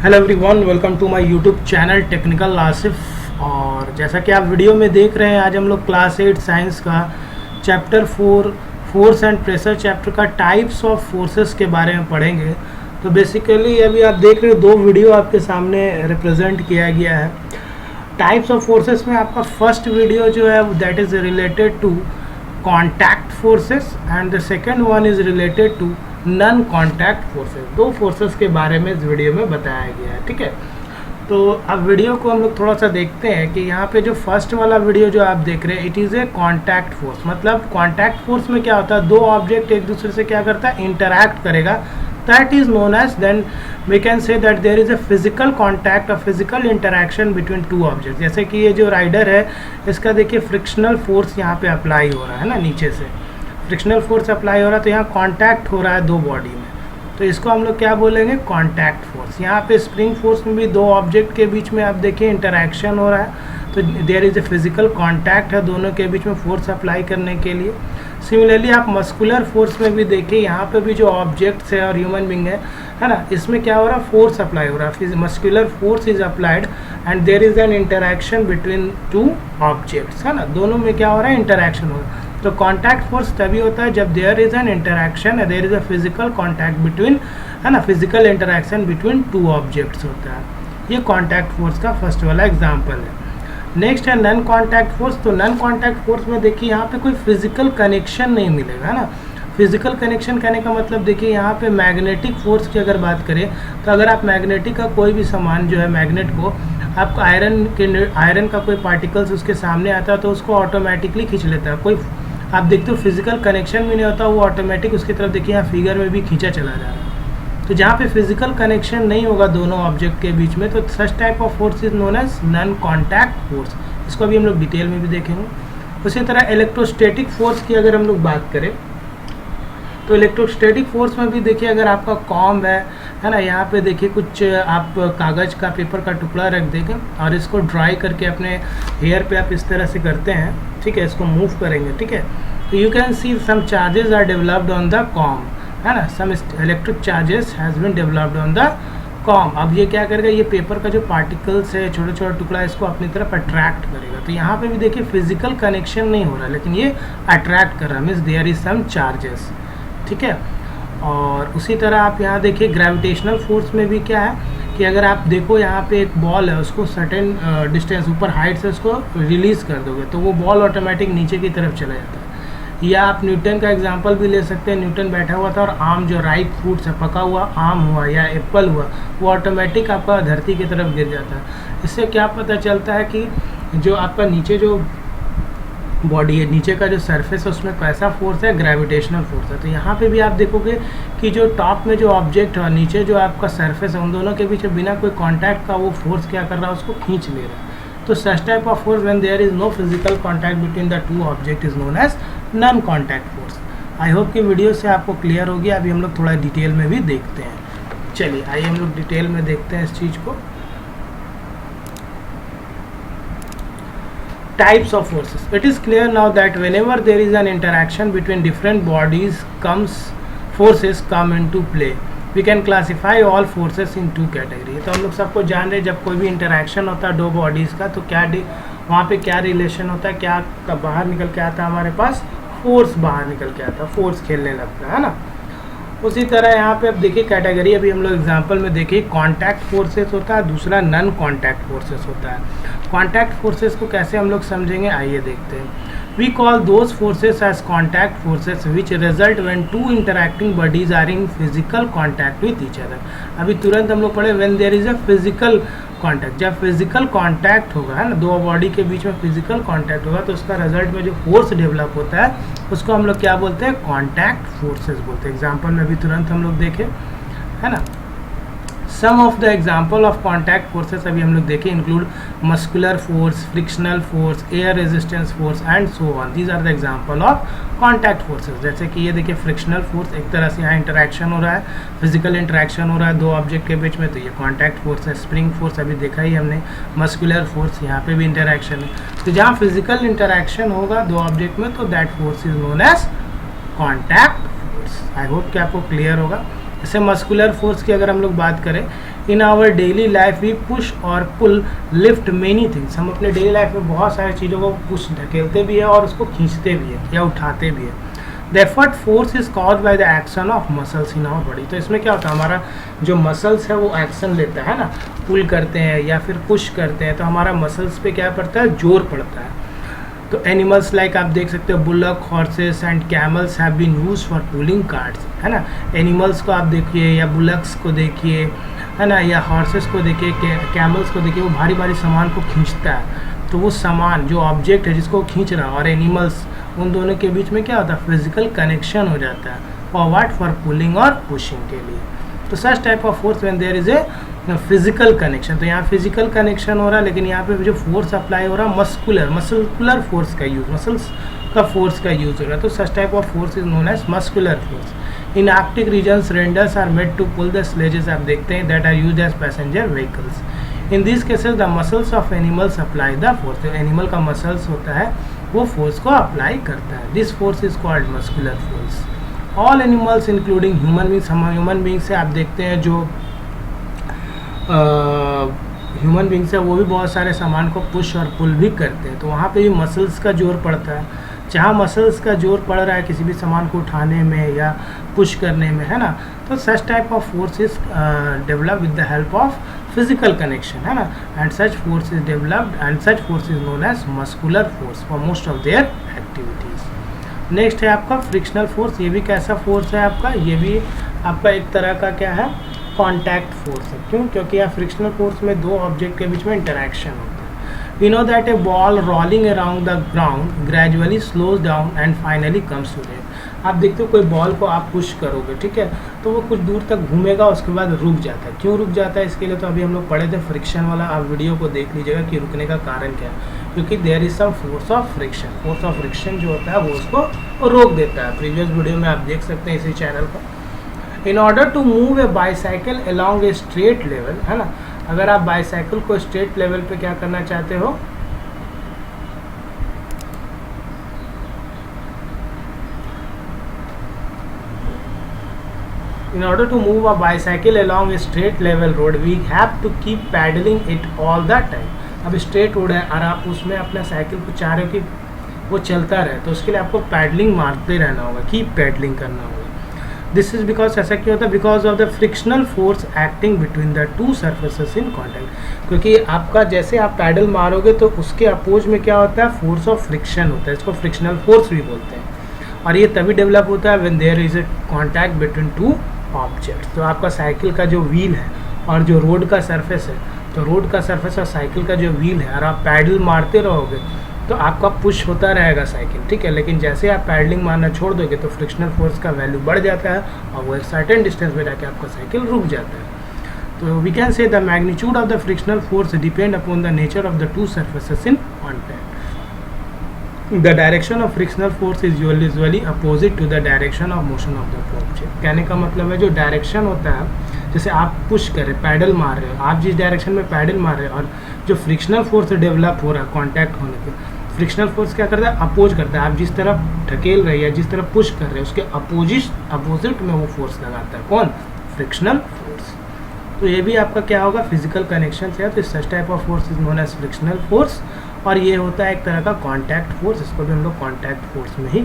Hello everyone, welcome to my YouTube channel technical Asif. और जैसा कि आप वीडियो में देख रहे हैं, आज हम लोग क्लास 8 साइंस का chapter 4 force and pressure chapter का टाइप्स ऑफ फोर्सेस के बारे में पढ़ेंगे। तो बेसिकली अभी आप देख रहे हो दो वीडियो आपके सामने रिप्रेजेंट किया गया है। टाइप्स ऑफ फोर्सेस में आपका फर्स्ट वीडियो जो है that is related to contact forces and the second one is related to non contact forces. दो फोर्सेस के बारे में इस वीडियो में बताया गया है, ठीक है। तो अब वीडियो को हम लोग थोड़ा सा देखते हैं कि यहाँ पे जो फर्स्ट वाला वीडियो जो आप देख रहे हैं, it is a contact force. मतलब कॉन्टैक्ट फोर्स में क्या होता है, दो ऑब्जेक्ट एक दूसरे से क्या करता है, इंटरैक्ट करेगा। That is known as, then we can say that there is a physical contact और physical interaction between two object. जैसे कि ये जो राइडर है, इसका देखिए फ्रिक्शनल फोर्स यहाँ पे अप्लाई हो रहा है ना, नीचे से फ्रिक्शनल फोर्स अप्लाई हो रहा है, तो यहाँ कांटेक्ट हो रहा है दो बॉडी में, तो इसको हम लोग क्या बोलेंगे, कांटेक्ट फोर्स। यहाँ पे स्प्रिंग फोर्स में भी दो ऑब्जेक्ट के बीच में आप देखिए इंटरैक्शन हो रहा है, तो there is a physical contact है दोनों के बीच में फोर्स अप्लाई करने के लिए। सिमिलरली आप मस्कुलर फोर्स में भी देखिए, यहाँ पे भी जो ऑब्जेक्ट्स है और ह्यूमन बींग है ना, इसमें क्या हो रहा है, फोर्स अप्लाई हो रहा है, muscular force is applied and there is an interaction between two objects, है ना, दोनों में क्या हो रहा है, इंटरैक्शन हो रहा है। तो कॉन्टैक्ट फोर्स तभी होता है जब there is an interaction, there is a physical contact between, है ना, physical interaction between two objects होता है। ये कॉन्टैक्ट फोर्स का फर्स्ट वाला एग्जांपल है। नेक्स्ट है नॉन कॉन्टैक्ट फोर्स। तो नॉन कॉन्टैक्ट फोर्स में देखिए यहाँ पे कोई फिजिकल कनेक्शन नहीं मिलेगा, है ना। फिजिकल कनेक्शन कहने का मतलब देखिए यहाँ पे मैग्नेटिक फोर्स की अगर बात करें, तो अगर आप मैग्नेटिक का कोई भी सामान जो है, मैग्नेट को आपको आयरन का कोई पार्टिकल्स उसके सामने आता है तो उसको ऑटोमेटिकली खींच लेता है। कोई आप देखते हो फिजिकल कनेक्शन भी नहीं होता, वो ऑटोमेटिक उसकी तरफ देखिए यहाँ फिगर में भी खींचा चला जा रहा है। तो जहाँ पे फिजिकल कनेक्शन नहीं होगा दोनों ऑब्जेक्ट के बीच में, तो such type of force is known as non contact force. इसको अभी हम लोग डिटेल में भी देखेंगे। उसी तरह इलेक्ट्रोस्टैटिक फोर्स की अगर हम लोग बात करें, तो इलेक्ट्रोस्टैटिक फोर्स में भी देखिए अगर आपका कॉम्ब है ना, यहाँ पे देखिए कुछ आप कागज़ का, पेपर का टुकड़ा रख देंगे और इसको ड्राई करके अपने हेयर पे आप इस तरह से करते हैं, ठीक है, इसको मूव करेंगे, ठीक है, तो you can see some charges are developed on the comb, है ना, some electric charges has been developed on the comb. अब ये क्या करेगा, ये पेपर का जो पार्टिकल्स है, छोटे छोटे टुकड़ा, इसको अपनी तरफ अट्रैक्ट करेगा। तो यहाँ पे भी देखिए फिजिकल कनेक्शन नहीं हो रहा, लेकिन ये अट्रैक्ट कर रहा है, means there is some charges, ठीक है। और उसी तरह आप यहाँ देखिए ग्रेविटेशनल फोर्स में भी क्या है कि अगर आप देखो यहाँ पे एक बॉल है, उसको सर्टेन डिस्टेंस ऊपर हाइट से उसको रिलीज़ कर दोगे तो वो बॉल ऑटोमेटिक नीचे की तरफ चला जाता है। या आप न्यूटन का एग्जांपल भी ले सकते हैं। न्यूटन बैठा हुआ था और आम जो राइप फ्रूट्स है, पका हुआ आम हुआ या एप्पल हुआ, वो ऑटोमेटिक आपका धरती की तरफ गिर जाता है। इससे क्या पता चलता है कि जो आपका नीचे जो बॉडी है, नीचे का जो सरफेस है, उसमें कैसा फोर्स है, ग्रेविटेशनल फोर्स है। तो यहाँ पे भी आप देखोगे कि जो टॉप में जो ऑब्जेक्ट है और नीचे जो आपका सरफेस है, उन दोनों के बीच बिना कोई कांटेक्ट का वो फोर्स क्या कर रहा है, उसको खींच ले रहा है। तो such type of force when there is no physical contact between the two object is known as non contact force. I hope कि वीडियो से आपको क्लियर हो गया। अभी हम लोग थोड़ा डिटेल में भी देखते हैं। चलिए आइए हम लोग डिटेल में देखते हैं इस चीज़ को। Types of forces. It is clear now that whenever there is an interaction between different bodies, forces come into play. We can classify all forces in two categories. तो हम लोग सबको जान रहे, जब कोई भी इंटरेक्शन होता है दो बॉडीज़ का, तो क्या वहाँ पे क्या रिलेशन होता है, क्या कब बाहर निकल के आता है, हमारे पास फोर्स बाहर निकल के आता है, फोर्स खेलने लगता है ना। उसी तरह यहाँ पे अब देखिए कैटेगरी, अभी हम लोग एग्जांपल में देखिए, कॉन्टैक्ट फोर्सेस होता है, दूसरा नॉन कॉन्टैक्ट फोर्सेस होता है। कॉन्टैक्ट फोर्सेस को कैसे हम लोग समझेंगे, आइए देखते हैं। We call those forces as contact forces which result when two interacting bodies are in physical contact with each other. अभी तुरंत हम लोग पढ़े when there is a physical contact. जब फिजिकल कॉन्टैक्ट होगा, है ना, दो बॉडी के बीच में फिजिकल कॉन्टैक्ट होगा, तो उसका रिजल्ट में जो फोर्स डेवलप होता है उसको हम लोग क्या बोलते हैं, कॉन्टैक्ट फोर्सेस बोलते हैं। एग्जाम्पल में अभी तुरंत हम लोग देखें, है ना, some of the example of contact forces अभी हम लोग देखें include muscular force, frictional force, air resistance force and so on. These are the example of contact forces. जैसे कि ये देखिए फ्रिक्शनल फोर्स, एक तरह से यहाँ इंटरेक्शन हो रहा है, फिजिकल इंटरेक्शन हो रहा है दो ऑब्जेक्ट के बीच में, तो ये कॉन्टैक्ट फोर्स है। स्प्रिंग फोर्स अभी देखा ही हमने। मस्कुलर फोर्स, यहाँ पे भी इंटरेक्शन है। तो जहाँ फिजिकल इंटरेक्शन होगा दो ऑब्जेक्ट में, तो that force is known as contact force. I hope कि आपको क्लियर होगा। जैसे मस्कुलर फोर्स की अगर हम लोग बात करें, in our daily life we push और पुल लिफ्ट मेनी थिंग्स, हम अपने डेली लाइफ में बहुत सारी चीज़ों को पुश ढकेलते भी है और उसको खींचते भी है या उठाते भी है। Therefore force is caused by the action of muscles in our body. तो इसमें क्या होता है, हमारा जो मसल्स है वो एक्शन लेता है ना, पुल करते हैं या फिर पुश करते हैं, तो हमारा मसल्स पे क्या पड़ता है, जोर पड़ता है। तो एनिमल्स लाइक आप देख सकते हो bullock, horses and camels have been used for pulling carts, है ना। एनिमल्स को आप देखिए या बुलक्स को देखिए, है ना, या हॉर्सेस को देखिए, कैमल्स को देखिए, वो भारी भारी सामान को खींचता है। तो वो सामान जो ऑब्जेक्ट है जिसको खींच रहा और एनिमल्स, उन दोनों के बीच में क्या होता है, फिजिकल कनेक्शन हो जाता है फॉर व्हाट, फॉर पुलिंग और पुशिंग के लिए। तो such type of force when there is a physical connection. तो यहाँ फिजिकल कनेक्शन हो रहा है, लेकिन यहाँ पे जो फोर्स अप्लाई हो रहा है मस्कुलर फोर्स का यूज, मसल्स का फोर्स का यूज हो रहा है। तो such type of force is known as muscular force. In Arctic regions reindeers are made to pull the sledges, आप देखते हैं, that are used as passenger vehicles. In this cases the muscles of animals apply the force. जो animal का muscles होता है वो force को apply करता है। This force is called muscular force. All animals including human beings, हम human beings से आप देखते हैं जो ह्यूमन बींग्स है वो भी बहुत सारे सामान को पुश और पुल भी करते हैं। तो वहाँ पे भी मसल्स का जोर पड़ता है। जहाँ मसल्स का जोर पड़ रहा है किसी भी सामान को उठाने में या पुश करने में, है ना, तो such type of force is develop with the help of physical connection, है ना, and such force is developed and such force is known as muscular force for most of their activities. Next है आपका frictional force. ये भी कैसा force है आपका, ये भी आपका एक तरह का क्या है, कॉन्टैक्ट फोर्स है। क्यों, क्योंकि यहाँ फ्रिक्शनल फोर्स में दो ऑब्जेक्ट के बीच में इंटरैक्शन होता है। We know that a ball rolling around the ground gradually slows down and finally comes to rest. आप देखते हो कोई बॉल को आप पुश करोगे, ठीक है, तो वो कुछ दूर तक घूमेगा, उसके बाद रुक जाता है। क्यों रुक जाता है, इसके लिए तो अभी हम लोग पढ़े थे फ्रिक्शन वाला, आप वीडियो को देख लीजिएगा कि रुकने का कारण क्या है। क्योंकि there is some force of friction. Force of friction जो होता है वो उसको रोक देता है। प्रीवियस वीडियो में आप देख सकते हैं इसी चैनल पर। In order to move a bicycle along a straight level, है ना, अगर आप बाईसाइकिल को स्ट्रेट लेवल पे क्या करना चाहते हो, in order to move a bicycle along a straight level road we have to keep pedaling it all the time। अब स्ट्रेट रोड है और आप उसमें अपना साइकिल को चाह रहे हो कि वो चलता रहे, तो उसके लिए आपको पैडलिंग मारते रहना होगा, कीप पैडलिंग करना होगा। दिस इज बिकॉज, ऐसा क्यों होता है, because of the frictional force acting between the two surfaces in contact. क्योंकि आपका जैसे आप पैडल मारोगे तो उसके अपोज में क्या होता है, फोर्स ऑफ फ्रिक्शन होता है, इसको फ्रिक्शनल फोर्स भी बोलते हैं। और ये तभी डेवलप होता है when there is a contact between two object. तो आपका साइकिल का जो व्हील है और जो रोड का सरफेस है, तो रोड का सरफेस और साइकिल का जो व्हील है, और आप पैडल मारते रहोगे तो आपका पुश होता रहेगा साइकिल, ठीक है, लेकिन जैसे आप पैडलिंग मारना छोड़ दोगे तो फ्रिक्शनल फोर्स का वैल्यू बढ़ जाता है और वो एक सर्टेन डिस्टेंस में जाके आपका साइकिल रुक जाता है। तो we can say the magnitude of the frictional force depend upon the nature of the two surfaces in contact. The direction of frictional force is usually opposite to the direction of motion of the object. कहने का मतलब है जो direction होता है, जैसे आप push कर रहे, पैडल मार रहे हो, आप जिस डायरेक्शन में पैडल मार रहे हो और जो फ्रिक्शनल फोर्स डेवलप हो रहा है कॉन्टैक्ट होने के, फ्रिक्शनल फोर्स क्या करता है, अपोज करता है। आप जिस तरफ ढकेल रहे हैं या जिस तरफ पुश कर रहे हैं उसके अपोजिट में वो फोर्स लगाता है, कौन, फ्रिक्शनल फोर्स। तो ये भी आपका क्या होगा, फिजिकल कनेक्शन है। तो such type of force is known as frictional force, और ये होता है एक तरह का कॉन्टैक्ट फोर्स, इसको भी हम लोग कॉन्टैक्ट फोर्स में ही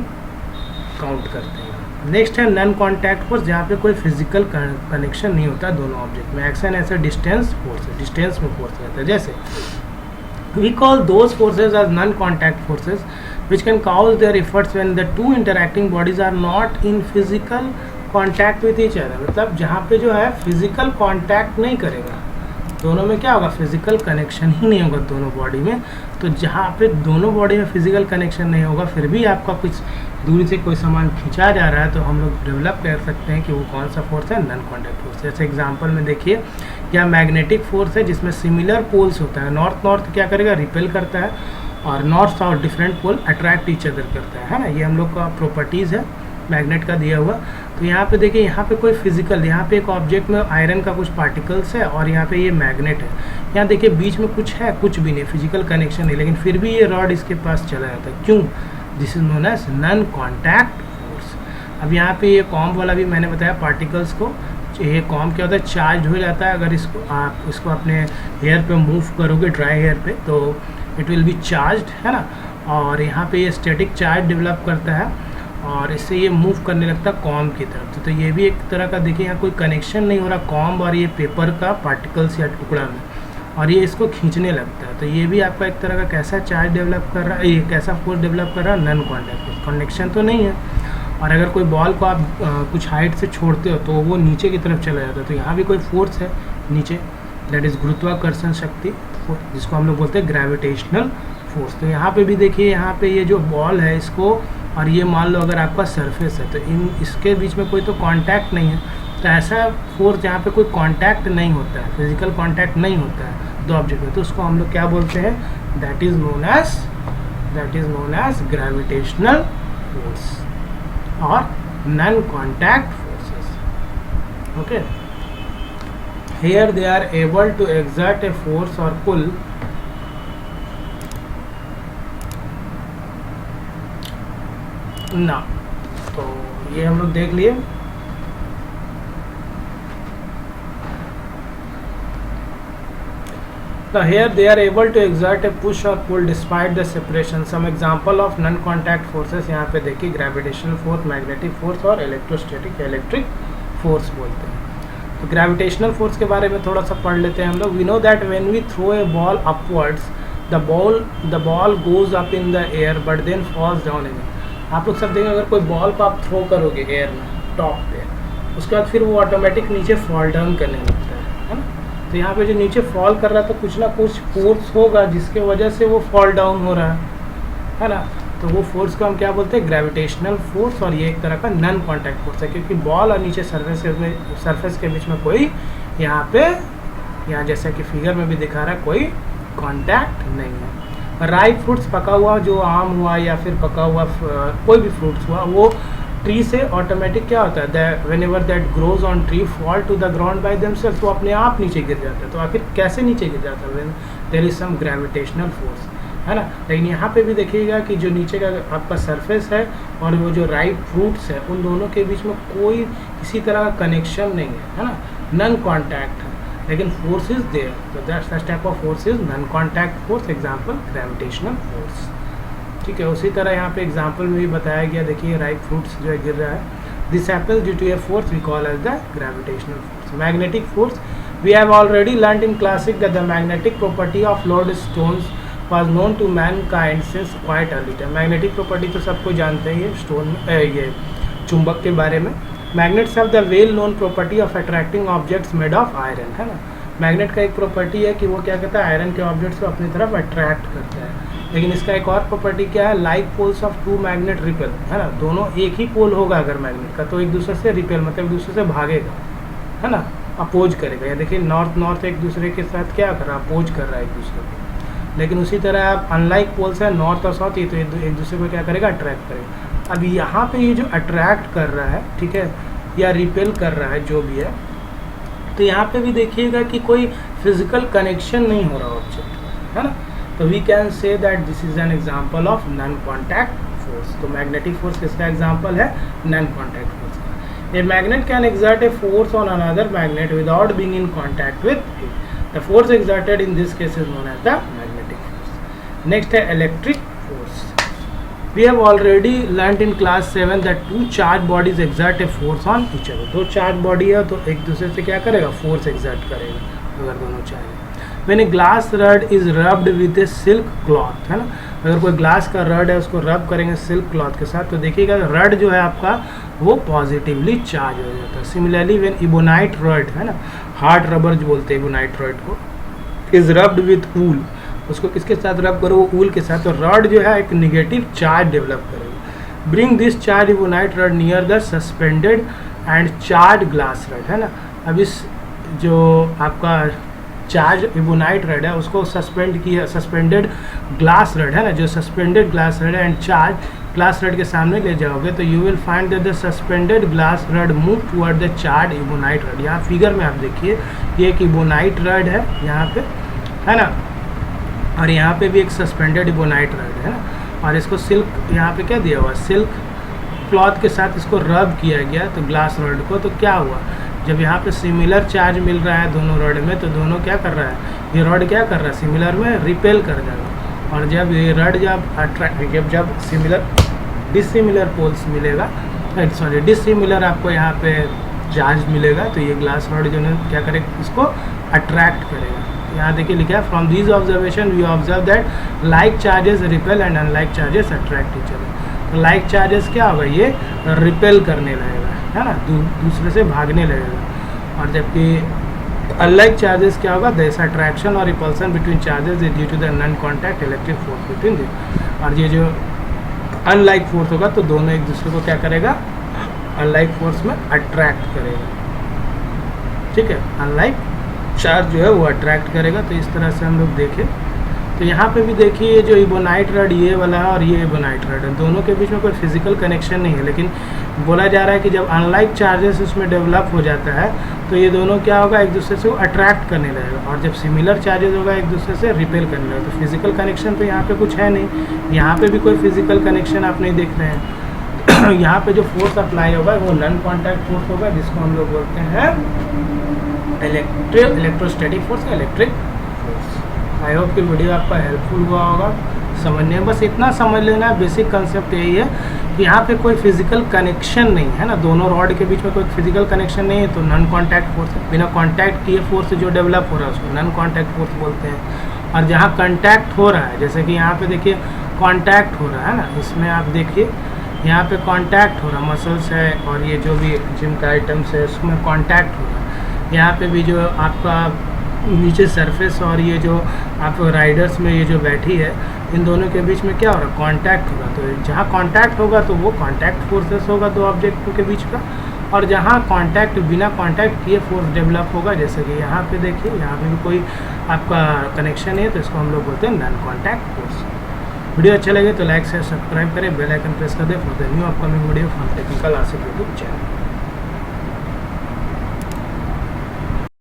काउंट करते हैं। नेक्स्ट है नॉन कॉन्टैक्ट फोर्स, जहाँ पे कोई फिजिकल कनेक्शन नहीं होता दोनों ऑब्जेक्ट में। एक्शन ऐसा डिस्टेंस फोर्स है, डिस्टेंस में फोर्स रहता है। जैसे we call those forces as non-contact forces which can cause their efforts when the two interacting bodies are not in physical contact with each other। मतलब जहाँ पे जो है फिजिकल कांटेक्ट नहीं करेगा, दोनों में क्या होगा, फिजिकल कनेक्शन ही नहीं होगा दोनों बॉडी में। तो जहाँ पे दोनों बॉडी में फिजिकल कनेक्शन नहीं होगा फिर भी आपका कुछ दूरी से कोई सामान खींचा जा रहा है, तो हम लोग डेवलप कर सकते हैं कि वो कौन सा फोर्स है, नॉन कॉन्टैक्ट फोर्स। जैसे एग्जांपल में देखिए, क्या मैग्नेटिक फोर्स है जिसमें सिमिलर पोल्स होता है, नॉर्थ क्या करेगा, रिपेल करता है, और north south different pole attract each other करता है ना। ये हम लोग का प्रॉपर्टीज़ है मैग्नेट का दिया हुआ। तो यहाँ पे देखिए, यहाँ पे कोई फिजिकल, यहाँ पे एक ऑब्जेक्ट में आयरन का कुछ पार्टिकल्स है और यहाँ पे ये मैग्नेट है। यहाँ देखिए बीच में कुछ है, कुछ भी नहीं, फिजिकल कनेक्शन नहीं, लेकिन फिर भी ये रॉड इसके पास चला जाता है। क्यों, this is known as non contact force. अब यहाँ पे ये कॉम्ब वाला भी मैंने बताया, पार्टिकल्स को ये कॉम क्या होता है, चार्ज हो जाता है। अगर इसको अपने हेयर पे मूव करोगे, ड्राई हेयर पे, तो इट विल बी चार्ज्ड, है ना। और यहाँ पे ये स्टैटिक चार्ज डेवलप करता है और इससे ये मूव करने लगता है कॉम की तरफ। तो ये भी एक तरह का, देखिए यहाँ कोई कनेक्शन नहीं हो रहा कॉम और ये पेपर का पार्टिकल्स या टुकड़ा में, और ये इसको खींचने लगता है। तो ये भी आपका एक तरह का कैसा चार्ज डेवलप कर रहा है, ये कैसा फोर्स डेवलप कर रहा है, नॉन कॉन्टैक्ट फोर्स। कनेक्शन तो नहीं है। और अगर कोई बॉल को आप कुछ हाइट से छोड़ते हो तो वो नीचे की तरफ चला जाता है, तो यहाँ भी कोई फोर्स है नीचे, दैट इज़ गुरुत्वाकर्षण शक्ति, जिसको हम लोग बोलते हैं ग्रेविटेशनल फोर्स। तो यहाँ पे भी देखिए, यहाँ पे ये जो बॉल है इसको, और ये मान लो अगर आपका सरफेस है, तो इसके बीच में कोई तो कांटेक्ट नहीं है। तो ऐसा फोर्स जहाँ पे कोई कांटेक्ट नहीं होता है, फिजिकल कांटेक्ट नहीं होता है दो ऑब्जेक्ट में, तो उसको हम लोग क्या बोलते हैं, that is known as gravitational force और non contact forces. Okay, here they are able to exert a force or pull ना। तो ये हम लोग देख लिए। Now here they are able to exert a push or pull despite the separation. Some example of non-contact forces यहाँ पे देखिए, ग्रेविटेशनल फोर्स, मैग्नेटिक फोर्स और इलेक्ट्रोस्टैटिक, इलेक्ट्रिक फोर्स बोलते हैं। तो ग्रेविटेशनल फोर्स के बारे में थोड़ा सा पढ़ लेते हैं हम लोग। We know that when we throw a ball upwards, the ball goes up in the air but then falls down again. आप लोग सब देखेंगे, अगर कोई बॉल को आप थ्रो करोगे एयर में, टॉप पे, उसके बाद फिर वो ऑटोमेटिक नीचे फॉल डाउन करने लगता है ना। तो यहाँ पे जो नीचे फॉल कर रहा है, तो कुछ ना कुछ फोर्स होगा जिसके वजह से वो फॉल डाउन हो रहा है ना। तो वो फोर्स को हम क्या बोलते हैं, ग्रेविटेशनल फोर्स। और ये एक तरह का नॉन कॉन्टैक्ट फोर्स है, क्योंकि बॉल और नीचे सरफेस के बीच में कोई यहाँ जैसा कि फिगर में भी दिखा रहा है, कोई कांटेक्ट नहीं है। राइप फ्रूट्स, पका हुआ जो आम हुआ या फिर पका हुआ कोई भी फ्रूट्स हुआ, वो ट्री से ऑटोमेटिक क्या होता है, whenever that grows on tree fall to the ground by themself, तो अपने आप नीचे गिर जाता है। तो आखिर कैसे नीचे गिर जाता है, there is some gravitational force, है ना। लेकिन यहाँ पे भी देखिएगा कि जो नीचे का आपका सरफेस है और वो जो राइप फ्रूट्स है, उन दोनों के बीच में कोई किसी तरह का कनेक्शन नहीं है ना, नॉन कॉन्टैक्ट है, लेकिन फोर्स इज देयर। तो that's type of force is non contact force, example gravitational force. ठीक है, उसी तरह यहाँ पे एग्जाम्पल में भी बताया गया, देखिए राइप फ्रूट्स जो है गिर रहा है, this happens due to a force we call as the gravitational force. Magnetic force, we have already learned in classic that the magnetic property of lodestones was known to mankind since quite early time। Magnetic property तो सबको जानते हैं, ये stone ये चुंबक के बारे में। Magnets have the well known property of attracting objects made of iron, है ना। मैग्नेट का एक प्रॉपर्टी है कि वो क्या कहता है, आयरन के ऑब्जेक्ट्स को अपनी तरफ अट्रैक्ट करता है। लेकिन इसका एक और प्रॉपर्टी क्या है, like poles of two magnet repel, है ना। दोनों एक ही पोल होगा अगर मैग्नेट का, तो एक दूसरे से रिपेल मतलब एक दूसरे से भागेगा, है ना, अपोज करेगा। या देखिए नॉर्थ एक दूसरे के साथ क्या कर रहा है, अपोज कर रहा है एक दूसरे को। लेकिन उसी तरह आप अनलाइक पोल्स है नॉर्थ और साउथ, ये तो एक दूसरे को क्या करेगा, अट्रैक्ट करेगा। अब यहाँ पे ये जो अट्रैक्ट कर रहा है, ठीक है, या रिपेल कर रहा है जो भी है, तो यहाँ पे भी देखिएगा कि कोई फिजिकल कनेक्शन नहीं हो रहा ऑब्जेक्ट, है ना। तो we can say that this is an example of non contact force. तो मैग्नेटिक फोर्स किसका एग्जांपल है, नॉन कॉन्टैक्ट फोर्स का। A magnet can exert a force on another magnet without being in contact with it. The force exerted in this case is known as the magnetic force. Next है electric force. We have already learnt in class 7 that two charged bodies exert a force on each other. दो charge body है तो एक दूसरे से क्या करेगा, force exert करेगा अगर दोनों charge. When a glass rod is rubbed with a silk cloth, है ना, अगर कोई ग्लास का रड है उसको रब करेंगे सिल्क क्लॉथ के साथ, तो देखिएगा रड जो है आपका वो पॉजिटिवली चार्ज हो जाता है। सिमिलरली व्हेन इबोनाइट रड, है ना, हार्ड रबर जो बोलते हैं इबोनाइट रड को, इज रब्ड विथ ऊल, उसको किसके साथ रब करो, ऊल के साथ, तो रड जो है एक निगेटिव चार्ज डेवलप करेगा। Bring this charge ebonite rod near the suspended and charge glass rod, है ना। अब इस जो आपका चार्ज इबोनाइट रड है उसको सस्पेंडेड ग्लास रड, है ना, जो suspended glass rod and charge glass rod के सामने ले जाओगे तो you will find that the suspended glass rod move toward the charge ebonite rod. यहाँ फिगर में आप देखिए ये एक इबोनाइट रड है यहाँ पे, है ना, और यहाँ पे भी एक सस्पेंडेड इबोनाइट रड है ना, और इसको सिल्क यहाँ पे क्या दिया हुआ, सिल्क क्लॉथ के साथ इसको रब किया गया तो ग्लास रड को, तो क्या हुआ जब यहाँ पे सिमिलर चार्ज मिल रहा है दोनों रॉड में, तो दोनों क्या कर रहा है, ये रॉड क्या कर रहा है, सिमिलर में रिपेल कर जाएगा। और जब ये रॉड जब सिमिलर डिसिमिलर पोल्स मिलेगा, सॉरी डिसिमिलर आपको यहाँ पे चार्ज मिलेगा, तो ये ग्लास रॉड जो है क्या करेगा, इसको अट्रैक्ट करेगा। यहाँ देखिए लिखा है from this observation we observe that like charges repel and unlike charges attract each other. तो लाइक चार्जेस क्या होगा, ये रिपेल करने लगेगा, है ना, दूसरे से भागने लगेगा। और जबकि अनलाइक चार्जेस क्या होगा, दिस अट्रैक्शन और repulsion between charges is due to the non contact electric force between this. और ये जो अनलाइक फोर्स होगा तो दोनों एक दूसरे को क्या करेगा, अनलाइक फोर्स में अट्रैक्ट करेगा, ठीक है, अनलाइक चार्ज जो है वो अट्रैक्ट करेगा। तो इस तरह से हम लोग देखें तो यहाँ पे भी देखिए जो इबोनाइट रॉड ये वाला है और ये इबोनाइट रॉड है, दोनों के बीच में कोई फिजिकल कनेक्शन नहीं है, लेकिन बोला जा रहा है कि जब अनलाइक चार्जेस इसमें डेवलप हो जाता है तो ये दोनों क्या होगा, एक दूसरे से अट्रैक्ट करने लगेगा, और जब सिमिलर चार्जेस होगा एक दूसरे से रिपेल करने लगेगा। तो फिजिकल कनेक्शन तो यहाँ पे कुछ है नहीं, यहाँ पे भी कोई फिजिकल कनेक्शन आप नहीं देख रहे हैं। यहाँ पे जो फोर्स अप्लाई होगा वो नॉन कॉन्टैक्ट फोर्स होगा, जिसको हम लोग बोलते हैं इलेक्ट्रोस्टैटिक फोर्स या इलेक्ट्रिक फोर्स। आई होप कि वीडियो आपका हेल्पफुल हुआ होगा समझने में। बस इतना समझ लेना, बेसिक कंसेप्ट यही है कि यहाँ पे कोई फिजिकल कनेक्शन नहीं है ना, दोनों रॉड के बीच में कोई फिजिकल कनेक्शन नहीं है, तो नॉन कॉन्टैक्ट फोर्स है। बिना कॉन्टैक्ट किए फोर्स जो डेवलप हो रहा है उसको नॉन कॉन्टैक्ट फोर्स बोलते हैं। और जहाँ कॉन्टैक्ट हो रहा है, जैसे कि यहाँ पे देखिए कॉन्टैक्ट हो रहा है ना, इसमें आप देखिए यहाँ पे कॉन्टैक्ट हो रहा है, मसल्स है और ये जो भी जिम का आइटम्स है उसमें कॉन्टैक्ट हो रहा है। यहाँ पे भी जो आपका नीचे सरफेस और ये जो आप राइडर्स में ये जो बैठी है, इन दोनों के बीच में क्या हो रहा है, कांटेक्ट होगा। तो जहाँ कांटेक्ट होगा तो वो कांटेक्ट फोर्सेस होगा दो ऑब्जेक्ट के बीच का, और जहाँ कांटेक्ट बिना कांटेक्ट किए फोर्स डेवलप होगा, जैसे कि यहाँ पे देखिए यहाँ पे भी कोई आपका कनेक्शन है, तो इसको हम लोग बोलते हैं नॉन कांटेक्ट फोर्स। वीडियो अच्छा लगे तो लाइक शेयर सब्सक्राइब करें, बेल आइकन प्रेस कर दें for the new upcoming video from technical Asif YouTube channel.